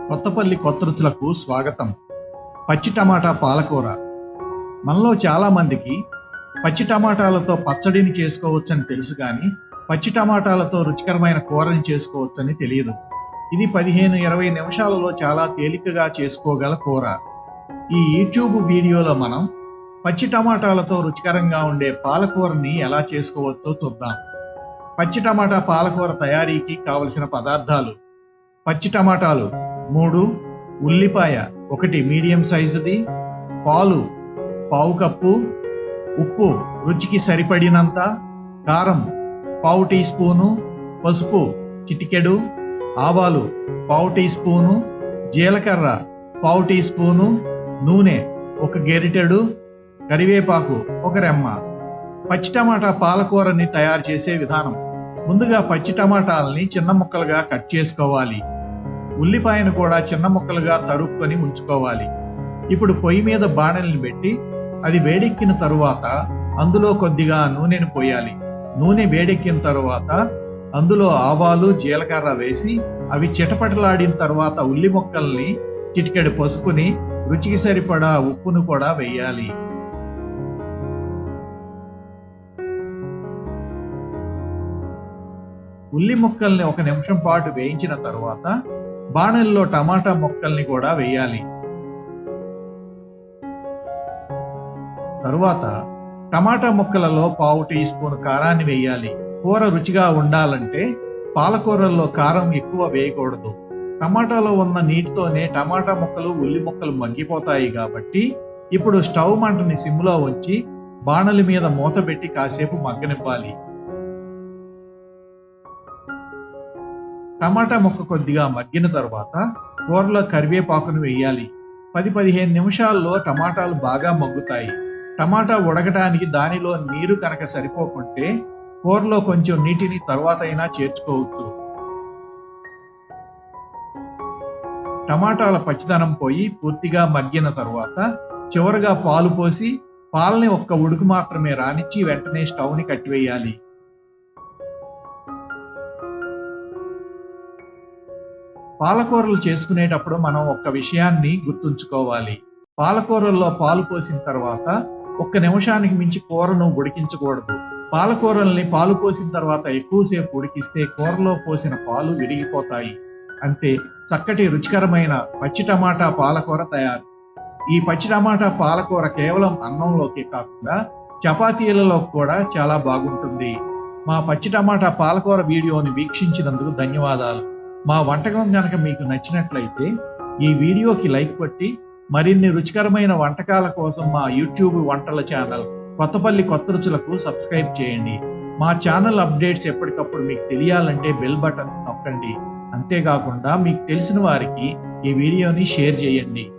కొత్తపల్లి కొత్త రుచులకు స్వాగతం. పచ్చి టమాటా పాలకూర. మనలో చాలా మందికి పచ్చి టమాటాలతో పచ్చడిని చేసుకోవచ్చని తెలుసు కానీ పచ్చి టమాటాలతో రుచికరమైన కూరని చేసుకోవచ్చని తెలియదు. ఇది 15-20 నిమిషాలలో చాలా తేలికగా చేసుకోగల కూర. ఈ యూట్యూబ్ వీడియోలో మనం పచ్చి టమాటాలతో రుచికరంగా ఉండే పాలకూరని ఎలా చేసుకోవచ్చో చూద్దాం. పచ్చి టమాటా పాలకూర తయారీకి కావలసిన పదార్థాలు: పచ్చి టమాటాలు 3, ఉల్లిపాయ 1 మీడియం సైజుది, పాలు పావు కప్పు, ఉప్పు రుచికి సరిపడినంత, కారం పావు టీ స్పూను, పసుపు చిటికెడు, ఆవాలు పావు టీ స్పూను, జీలకర్ర పావు టీ స్పూను, నూనె 1 గెరిటెడు, కరివేపాకు 1 రెమ్మ. పచ్చి టమాటా పాలకూరని తయారు చేసే విధానం: ముందుగా పచ్చి టమాటాలని చిన్న ముక్కలుగా కట్ చేసుకోవాలి. ఉల్లిపాయను కూడా చిన్న ముక్కలుగా తరుక్కొని ఉంచుకోవాలి. ఇప్పుడు పొయ్యి మీద బాణలిని పెట్టి అది వేడెక్కిన తరువాత అందులో కొద్దిగా నూనెను పోయాలి. నూనె వేడెక్కిన తరువాత అందులో ఆవాలు, జీలకర్ర వేసి అవి చిటపటలాడిన తరువాత ఉల్లి ముక్కల్ని, చిటికెడు పసుపుని, రుచికి సరిపడా ఉప్పును కూడా వేయాలి. ఉల్లి ముక్కల్ని 1 నిమిషం పాటు వేయించిన తరువాత బాణలిలో టమాటా ముక్కల్ని కూడా వేయాలి. తరువాత టమాటా ముక్కలలో పావు టీ స్పూన్ కారాన్ని వేయాలి. కూర రుచిగా ఉండాలంటే పాలకూరల్లో కారం ఎక్కువ వేయకూడదు. టమాటాలో ఉన్న నీటితోనే టమాటా ముక్కలు, ఉల్లి ముక్కలు మగ్గిపోతాయి కాబట్టి ఇప్పుడు స్టవ్ మంటని సిమ్లో ఉంచి బాణలి మీద మూత పెట్టి కాసేపు మగ్గనివ్వాలి. టమాటా ముక్క కొద్దిగా మగ్గిన తర్వాత కూరలో కరివేపాకును వేయాలి. 10-15 నిమిషాల్లో టమాటాలు బాగా మగ్గుతాయి. టమాటా ఉడకడానికి దానిలో నీరు కనుక సరిపోకుంటే కూరలో కొంచెం నీటిని తరువాత అయినా చేర్చుకోవచ్చు. టమాటాల పచ్చిదనం పోయి పూర్తిగా మగ్గిన తరువాత చివరగా పాలు పోసి పాలని 1 ఉడుకు మాత్రమే రానిచ్చి వెంటనే స్టవ్ని కట్టివేయాలి. పాలకూరలు చేసుకునేటప్పుడు మనం ఒక్క విషయాన్ని గుర్తుంచుకోవాలి. పాలకూరల్లో పాలు పోసిన తర్వాత 1 నిమిషానికి మించి కూరను ఉడికించకూడదు. పాలకూరల్ని పాలు పోసిన తర్వాత ఎక్కువసేపు ఉడికిస్తే కూరలో పోసిన పాలు విరిగిపోతాయి. అంతే, చక్కటి రుచికరమైన పచ్చి టమాటా పాలకూర తయారు. ఈ పచ్చి టమాటా పాలకూర కేవలం అన్నంలోకి కాకుండా చపాతీలలో కూడా చాలా బాగుంటుంది. మా పచ్చి టమాటా పాలకూర వీడియోని వీక్షించినందుకు ధన్యవాదాలు. మా వంటకం కనుక మీకు నచ్చినట్లయితే ఈ వీడియోకి లైక్ కొట్టి మరిన్ని రుచికరమైన వంటకాల కోసం మా యూట్యూబ్ వంటల ఛానల్ కొత్తపల్లి కొత్త రుచులకు సబ్స్క్రైబ్ చేయండి. మా ఛానల్ అప్డేట్స్ ఎప్పటికప్పుడు మీకు తెలియాలంటే బెల్ బటన్ నొక్కండి. అంతేకాకుండా మీకు తెలిసిన వారికి ఈ వీడియోని షేర్ చేయండి.